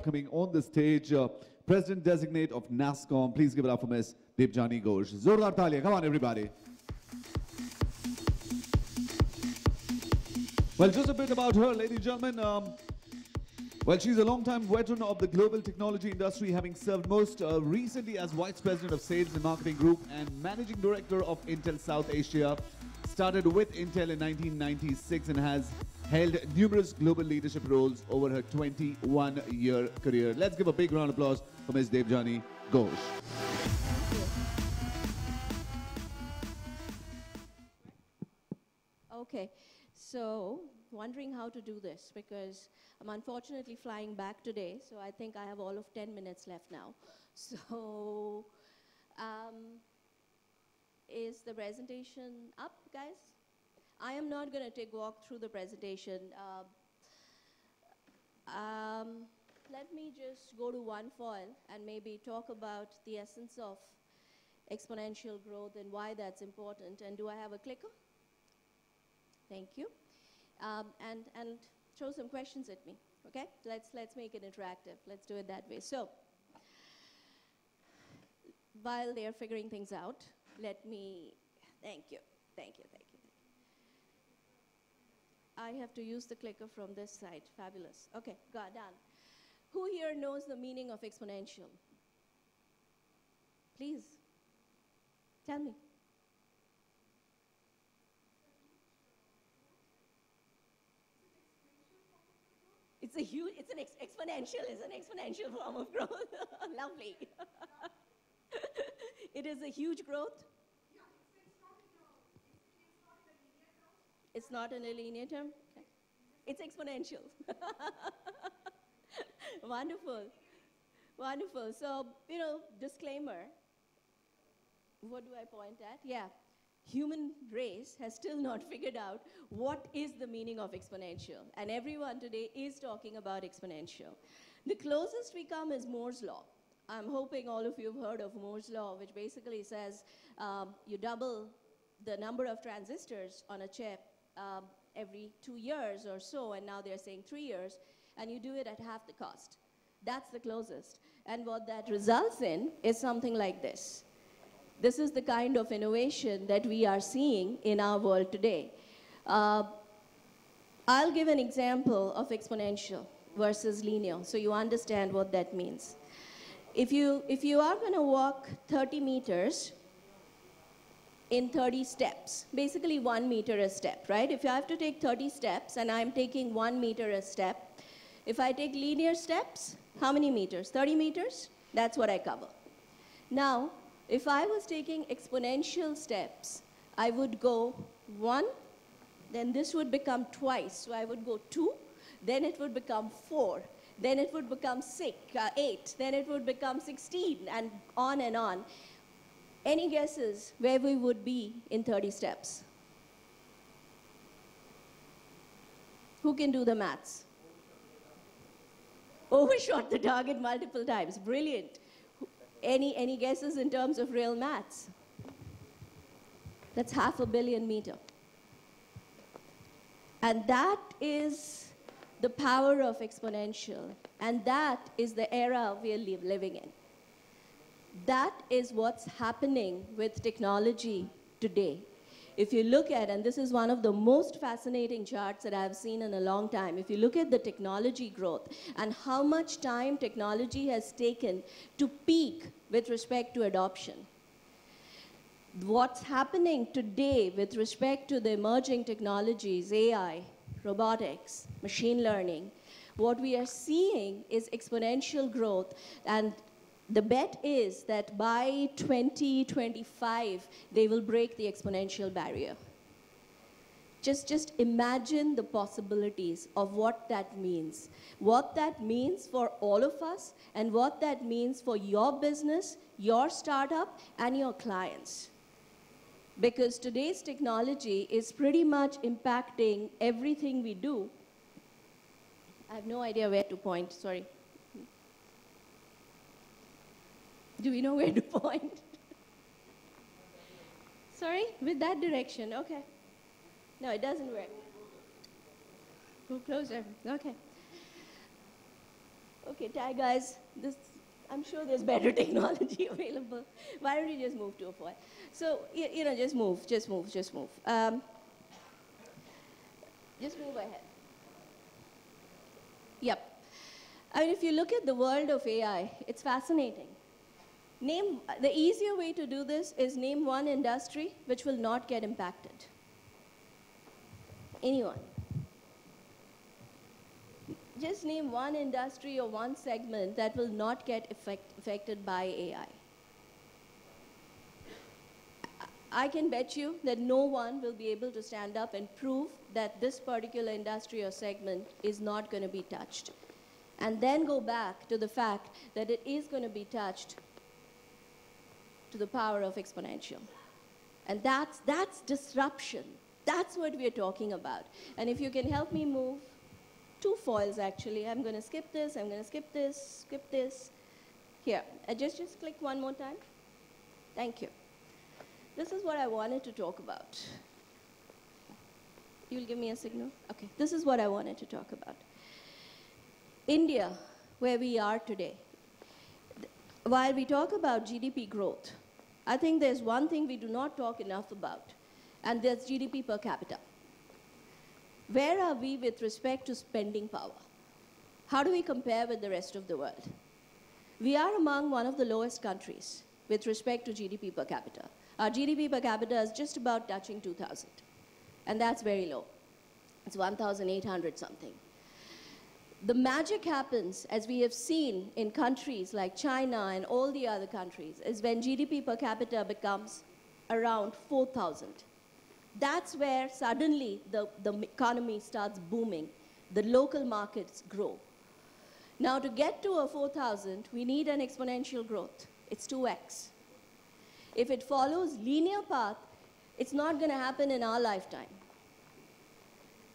welcoming on the stage President Designate of NASSCOM. Please give it up for Ms. Debjani Ghosh. Zordar Talia. Come on, everybody. Well, just a bit about her, ladies and gentlemen. Well, she's a long-time veteran of the global technology industry, having served most recently as Vice President of Sales and Marketing Group and Managing Director of Intel South Asia. Started with Intel in 1996 and has held numerous global leadership roles over her 21-year career. Let's give a big round of applause for Ms. Debjani Ghosh. Okay, so wondering how to do this because I'm unfortunately flying back today, so I think I have all of 10 minutes left now. So, is the presentation up, guys? I am not going to walk through the presentation. Let me just go to one foil and maybe talk about the essence of exponential growth and why that's important. And do I have a clicker? Thank you. And throw some questions at me, okay? Let's make it interactive. Let's do it that way. So, while they're figuring things out, let me, thank you. I have to use the clicker from this side. Fabulous. Okay, got done. Who here knows the meaning of exponential? Please, tell me. It's an exponential form of growth. Lovely. It is a huge growth. It's not in a linear term. Okay. It's exponential. Wonderful. Wonderful. So, you know, disclaimer. What do I point at? Yeah. Human race has still not figured out what is the meaning of exponential. And everyone today is talking about exponential. The closest we come is Moore's law. I'm hoping all of you have heard of Moore's law, which basically says you double the number of transistors on a chip every 2 years or so, and now they're saying 3 years, and you do it at half the cost. That's the closest. And what that results in is something like this. This is the kind of innovation that we are seeing in our world today. I'll give an example of exponential versus linear, so you understand what that means. If you are going to walk 30 meters in 30 steps, basically 1 meter a step, right? If I have to take 30 steps and I'm taking 1 meter a step, if I take linear steps, how many meters? 30 meters? That's what I cover. Now, if I was taking exponential steps, I would go 1, then this would become twice. So I would go 2, then it would become 4, then it would become 8, then it would become 16, and on and on. Any guesses where we would be in 30 steps? Who can do the maths? Overshot the target multiple times. Brilliant. Any guesses in terms of real maths? That's 500 million meters. And that is the power of exponential. And that is the era we are living in. That is what's happening with technology today. If you look at, and this is one of the most fascinating charts that I've seen in a long time, if you look at the technology growth and how much time technology has taken to peak with respect to adoption, what's happening today with respect to the emerging technologies, AI, robotics, machine learning, what we are seeing is exponential growth, and the bet is that by 2025, they will break the exponential barrier. Just imagine the possibilities of what that means for all of us, and what that means for your business, your startup, and your clients. Because today's technology is pretty much impacting everything we do. I have no idea where to point, sorry. Do we know where to point? Sorry? With that direction, okay. No, it doesn't work. Go closer, okay. Okay, Ty guys, I'm sure there's better technology available. Why don't you just move to a foil? So, you know, just move. Just move ahead. Yep. I mean, if you look at the world of AI, it's fascinating. The easier way to do this is name one industry which will not get impacted. Anyone? Just name one industry or one segment that will not get affected by AI. I can bet you that no one will be able to stand up and prove that this particular industry or segment is not going to be touched. And then go back to the fact that it is going to be touched to the power of exponential. And that's disruption. That's what we're talking about. And if you can help me move two foils, actually. I'm going to skip this, I'm going to skip this. Here, just click one more time. Thank you. This is what I wanted to talk about. You'll give me a signal? Okay, this is what I wanted to talk about. India, where we are today, while we talk about GDP growth, I think there's one thing we do not talk enough about, and that's GDP per capita. Where are we with respect to spending power? How do we compare with the rest of the world? We are among one of the lowest countries with respect to GDP per capita. Our GDP per capita is just about touching 2,000, and that's very low. It's 1,800 something. The magic happens, as we have seen in countries like China and all the other countries, is when GDP per capita becomes around 4,000. That's where suddenly the economy starts booming. The local markets grow. Now, to get to a 4,000, we need an exponential growth. It's 2x. If it follows linear path, it's not going to happen in our lifetime.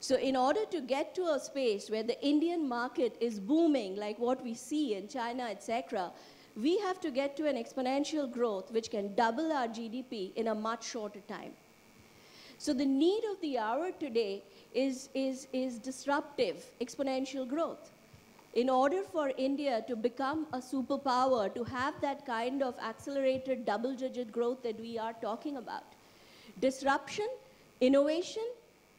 So in order to get to a space where the Indian market is booming, like what we see in China, etc., we have to get to an exponential growth which can double our GDP in a much shorter time. So the need of the hour today is disruptive exponential growth. In order for India to become a superpower, to have that kind of accelerated double-digit growth that we are talking about, disruption, innovation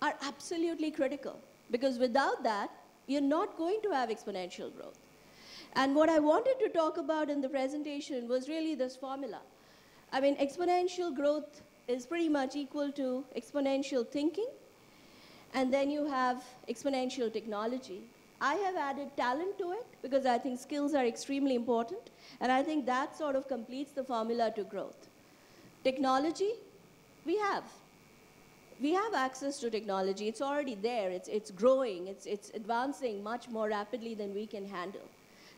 are absolutely critical. Because without that, you're not going to have exponential growth. And what I wanted to talk about in the presentation was really this formula. I mean, exponential growth is pretty much equal to exponential thinking, and then you have exponential technology. I have added talent to it because I think skills are extremely important, and I think that sort of completes the formula to growth. Technology, we have. We have access to technology. It's already there. It's growing. It's advancing much more rapidly than we can handle.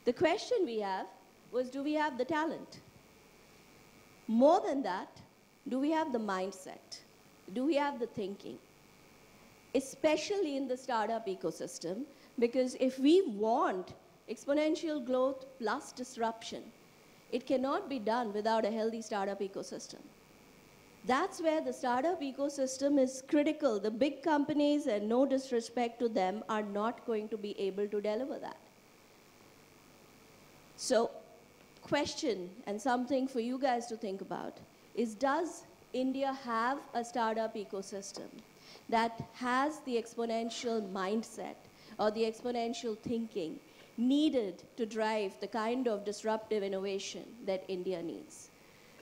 The question we have was, do we have the talent? More than that, do we have the mindset? Do we have the thinking? Especially in the startup ecosystem, because if we want exponential growth plus disruption, it cannot be done without a healthy startup ecosystem. That's where the startup ecosystem is critical. The big companies, and no disrespect to them, are not going to be able to deliver that. So, question, and something for you guys to think about, is does India have a startup ecosystem that has the exponential mindset or the exponential thinking needed to drive the kind of disruptive innovation that India needs?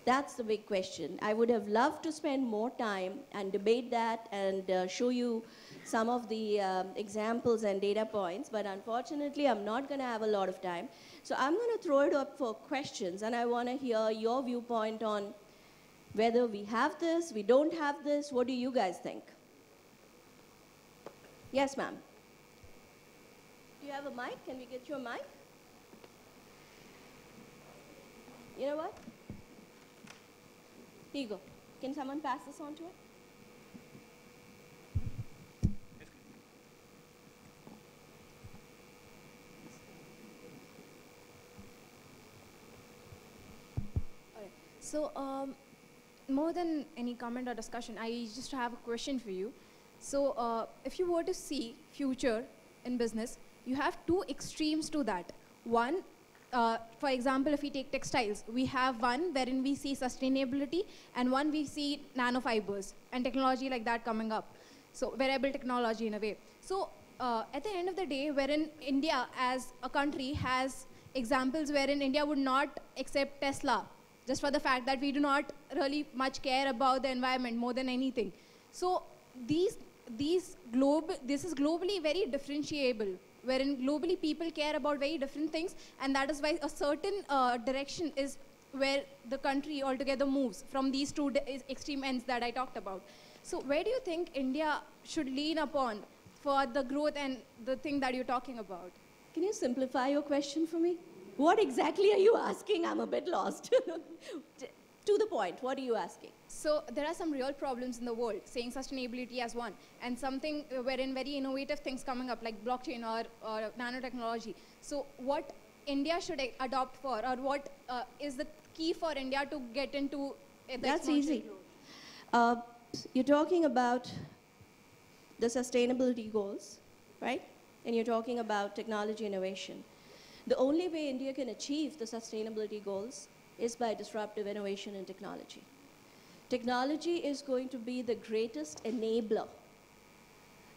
That's the big question. I would have loved to spend more time and debate that and show you some of the examples and data points, but unfortunately, I'm not going to have a lot of time. So I'm going to throw it up for questions, and I want to hear your viewpoint on whether we have this, we don't have this. What do you guys think? Yes, ma'am. Do you have a mic? Can we get you a mic? You know what? Here you go. Can someone pass this on to it? So, more than any comment or discussion, I just have a question for you. So, if you were to see future in business, you have two extremes to that. One, for example, if we take textiles, we have one wherein we see sustainability and one we see nanofibers and technology like that coming up. So wearable technology in a way. So at the end of the day, wherein India as a country has examples wherein India would not accept Tesla just for the fact that we do not really much care about the environment more than anything. So this is globally very differentiable, wherein globally people care about very different things, and that is why a certain direction is where the country altogether moves from these two extreme ends that I talked about. So where do you think India should lean upon for the growth and the thing that you're talking about? Can you simplify your question for me? What exactly are you asking? I'm a bit lost. To the point, what are you asking? So there are some real problems in the world, saying sustainability as one, and something wherein very innovative things coming up like blockchain or nanotechnology. So what India should adopt for, or what is the key for India to get into the That's exponential easy. growth? You're talking about the sustainability goals, right? And you're talking about technology innovation. The only way India can achieve the sustainability goals is by disruptive innovation in technology. Technology is going to be the greatest enabler.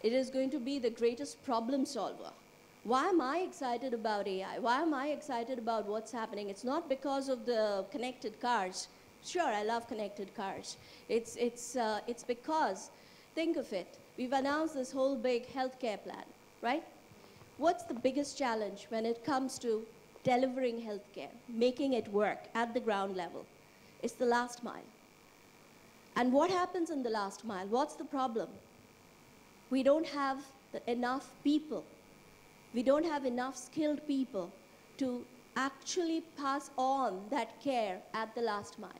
It is going to be the greatest problem solver. Why am I excited about AI? Why am I excited about what's happening? It's not because of the connected cars. Sure, I love connected cars. It's because, think of it, we've announced this whole big healthcare plan, right? What's the biggest challenge when it comes to delivering healthcare, making it work at the ground level? It's the last mile. And what happens in the last mile? What's the problem? We don't have enough people. We don't have enough skilled people to actually pass on that care at the last mile.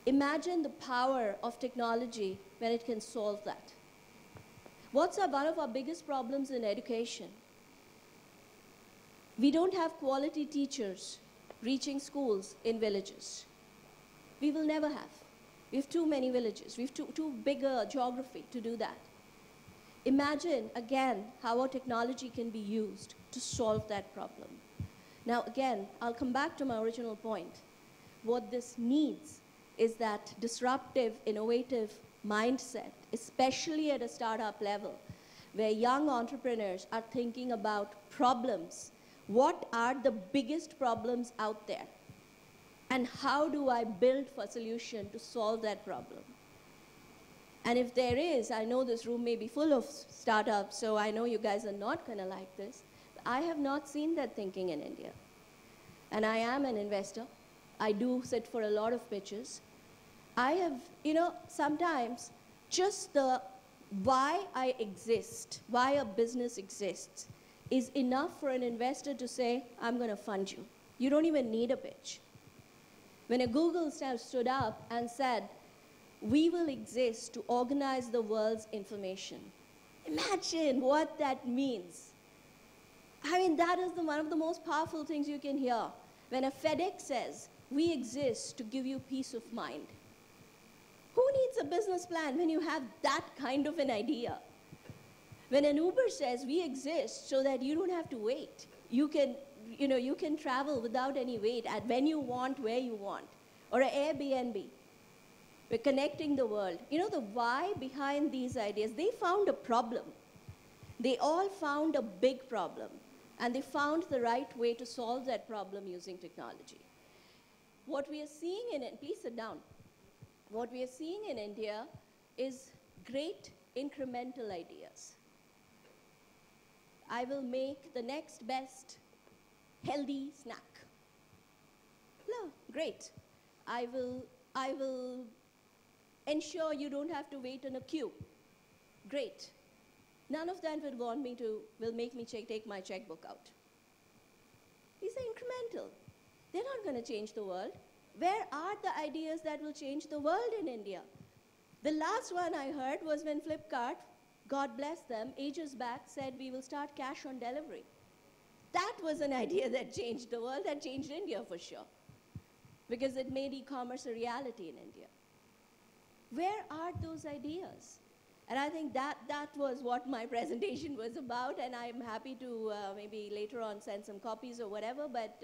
Imagine the power of technology when it can solve that. What's one of our biggest problems in education? We don't have quality teachers reaching schools in villages. We will never have. We have too many villages. We have too big a geography to do that. Imagine, again, how our technology can be used to solve that problem. Now, again, I'll come back to my original point. What this needs is that disruptive, innovative mindset, especially at a startup level, where young entrepreneurs are thinking about problems. What are the biggest problems out there? And how do I build for a solution to solve that problem? And if there is, I know this room may be full of startups, so I know you guys are not going to like this. I have not seen that thinking in India. And I am an investor. I do sit for a lot of pitches. I have, sometimes just the why I exist, why a business exists, is enough for an investor to say, I'm going to fund you. You don't even need a pitch. When a Google stood up and said, we will exist to organize the world's information. Imagine what that means. I mean, that is one of the most powerful things you can hear. When a FedEx says, we exist to give you peace of mind. Who needs a business plan when you have that kind of an idea? When an Uber says, we exist so that you don't have to wait. You can travel without any wait at when you want, where you want. Or an Airbnb. We're connecting the world. The why behind these ideas, they found a problem. They all found a big problem. And they found the right way to solve that problem using technology. What we are seeing please sit down. What we are seeing in India is great incremental ideas. I will make the next best healthy snack. No, great. I will ensure you don't have to wait in a queue. Great. None of that will make me take my checkbook out. These are incremental. They're not going to change the world. Where are the ideas that will change the world in India? The last one I heard was when Flipkart, God bless them, ages back said we will start cash on delivery. That was an idea that changed the world, that changed India for sure. Because it made e-commerce a reality in India. Where are those ideas? And I think that was what my presentation was about, and I'm happy to maybe later on send some copies or whatever, but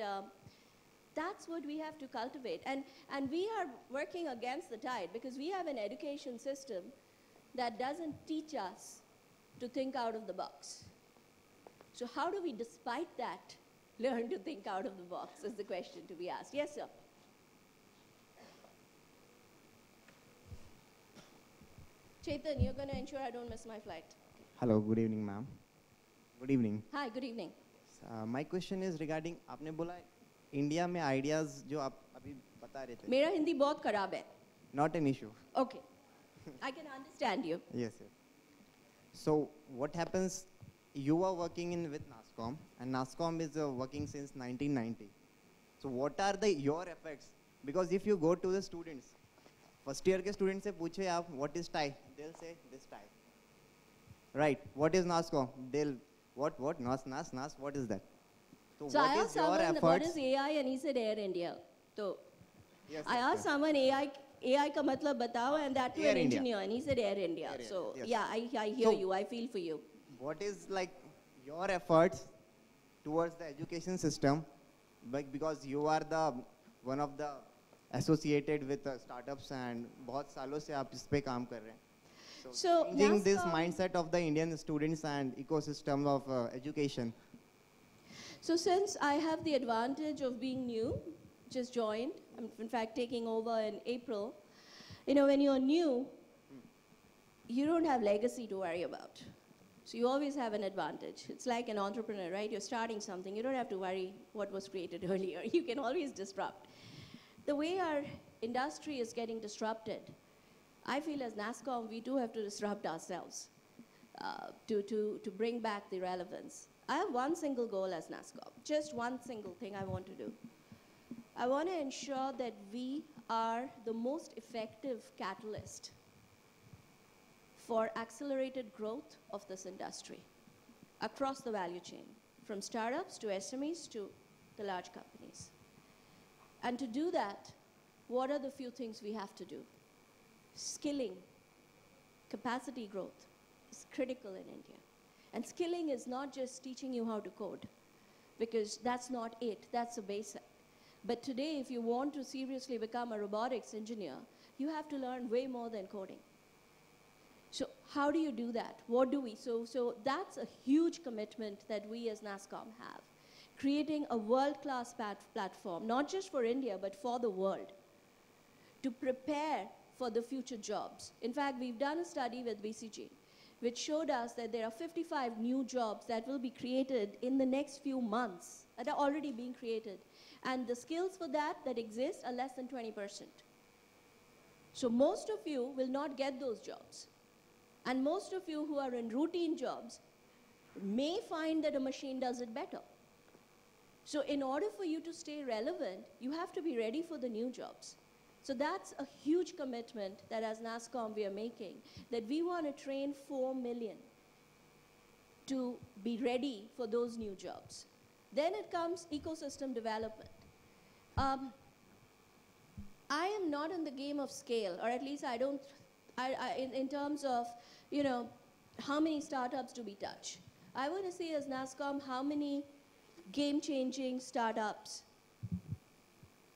that's what we have to cultivate. And we are working against the tide because we have an education system that doesn't teach us to think out of the box. So how do we, despite that, learn to think out of the box is the question to be asked. Yes, sir. Chetan, you're going to ensure I don't miss my flight. Hello, good evening, ma'am. Good evening. Hi, good evening. My question is regarding, आपने बोला India में ideas जो आप अभी बता रहे थे. मेरा हिंदी बहुत खराब है. Not an issue. Okay. I can understand you. Yes, sir. So what happens, you are working with NASSCOM, and NASSCOM is working since 1990. So what are your effects? Because if you go to the students, first year के students से पूछे आप what is TiE, they'll say this TiE. Right? What is NASSCOM? They'll what NAS, what is that? So I asked someone what is AI, and he said Air India. So yes, I asked someone AI का मतलब बताओ, and that to an engineer, and he said Air India. So yes. Yeah, I hear you. I feel for you. What is like your efforts towards the education system? Because you are the one of the associated with startups, and बहुत सालों से आप इस पे काम कर रहे हैं. So changing this mindset of the Indian students and ecosystem of education. So since I have the advantage of being new, just joined, I'm in fact taking over in April, you know, when you're new, you don't have legacy to worry about. So you always have an advantage. It's like an entrepreneur, right? You're starting something. You don't have to worry what was created earlier. You can always disrupt. The way our industry is getting disrupted, I feel as NASSCOM, we do have to disrupt ourselves to bring back the relevance. I have one single goal as NASSCOM, just one single thing I want to do. I want to ensure that we are the most effective catalyst for accelerated growth of this industry across the value chain, from startups to SMEs to the large companies. And to do that, what are the few things we have to do? Skilling, capacity growth is critical in India. And skilling is not just teaching you how to code, because that's not it, that's a basic. But today, if you want to seriously become a robotics engineer, you have to learn way more than coding. So how do you do that? What do we? So that's a huge commitment that we as NASSCOM have, creating a world-class platform, not just for India, but for the world, to prepare for the future jobs. In fact, we've done a study with BCG, which showed us that there are 55 new jobs that will be created in the next few months, that are already being created. And the skills for that exist are less than 20%. So most of you will not get those jobs. And most of you who are in routine jobs may find that a machine does it better. So in order for you to stay relevant, you have to be ready for the new jobs. So that's a huge commitment that as NASSCOM we are making, that we want to train 4 million to be ready for those new jobs. Then it comes ecosystem development. I am not in the game of scale, or at least I don't, in terms of, you know, how many startups do we touch? I want to see as NASSCOM how many game-changing startups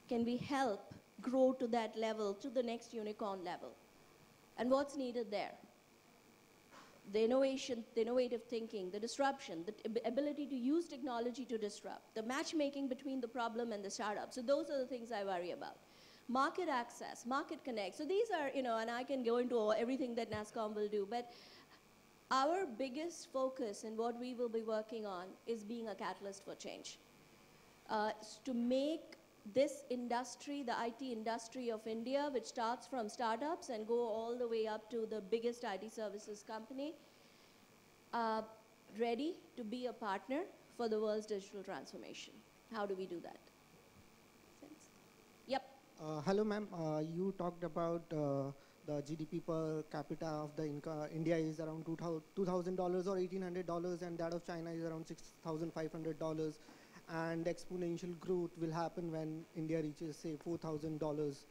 can we help grow to that level, to the next unicorn level. And what's needed there? The innovation, the innovative thinking, the disruption, the ability to use technology to disrupt, the matchmaking between the problem and the startup. So those are the things I worry about. Market access, market connect. So these are, you know, and I can go into everything that NASSCOM will do, but our biggest focus and what we will be working on is being a catalyst for change. To make this industry, the IT industry of India, which starts from startups and go all the way up to the biggest IT services company, ready to be a partner for the world's digital transformation. How do we do that? Sense? Yep. Hello, ma'am. You talked about the GDP per capita of the India is around $2,000 or $1,800, and that of China is around $6,500. And exponential growth will happen when India reaches, say, $4,000.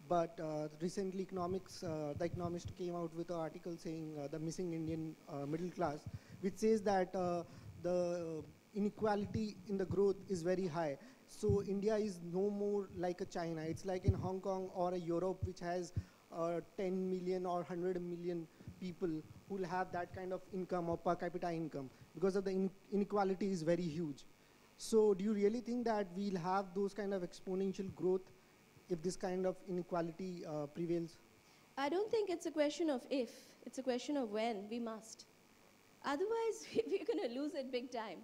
But recently, the Economist came out with an article saying the missing Indian middle class, which says that the inequality in the growth is very high. So India is no more like a China. It's like in Hong Kong or a Europe, which has 10 million or 100 million people who will have that kind of income or per capita income, because of the inequality is very huge. So do you really think that we'll have those kind of exponential growth if this kind of inequality prevails? I don't think it's a question of if, it's a question of when. We must. Otherwise, we're going to lose it big time.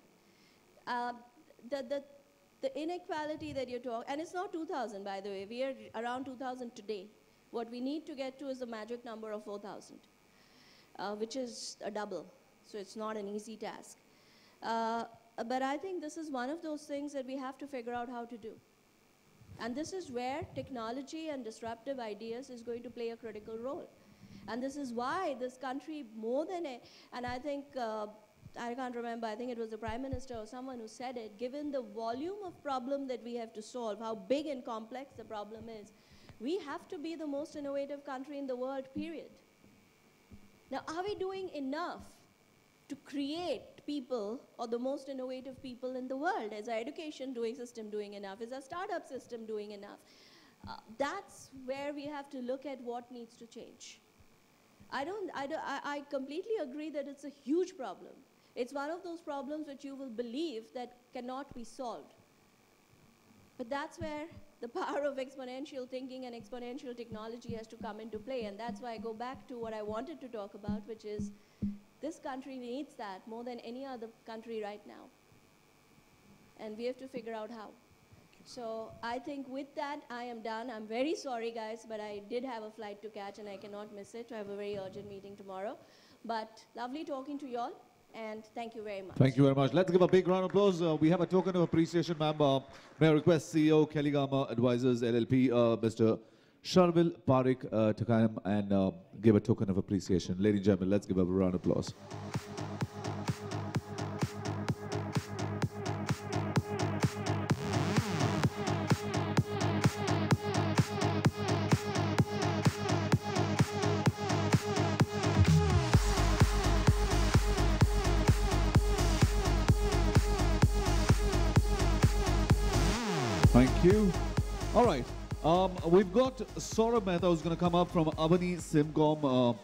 The inequality that you're talking, and it's not 2000, by the way. We are around 2000 today. What we need to get to is the magic number of 4,000, which is a double. So it's not an easy task. But I think this is one of those things that we have to figure out how to do. And this is where technology and disruptive ideas is going to play a critical role. And this is why this country, more than and I think, I can't remember, I think it was the Prime Minister or someone who said it, given the volume of problem that we have to solve, how big and complex the problem is, we have to be the most innovative country in the world, period. Now, are we doing enough to create people or the most innovative people in the world? Is our education system doing enough? Is our startup system doing enough? That's where we have to look at what needs to change. I completely agree that it's a huge problem. It's one of those problems which you will believe that cannot be solved. But that's where the power of exponential thinking and exponential technology has to come into play. And that's why I go back to what I wanted to talk about, which is this country needs that more than any other country right now. And we have to figure out how. So I think with that, I am done. I'm very sorry, guys, but I did have a flight to catch, and I cannot miss it. I have a very urgent meeting tomorrow. But lovely talking to you all, and thank you very much. Thank you very much. Let's give a big round of applause. We have a token of appreciation, ma'am. May I request CEO Kelligama Advisors LLP, Mr. Sharvil Parekh, to come and give a token of appreciation. Ladies and gentlemen, let's give a round of applause. Thank you. All right. We've got Saurabh Mehta who's going to come up from Avani Simcom.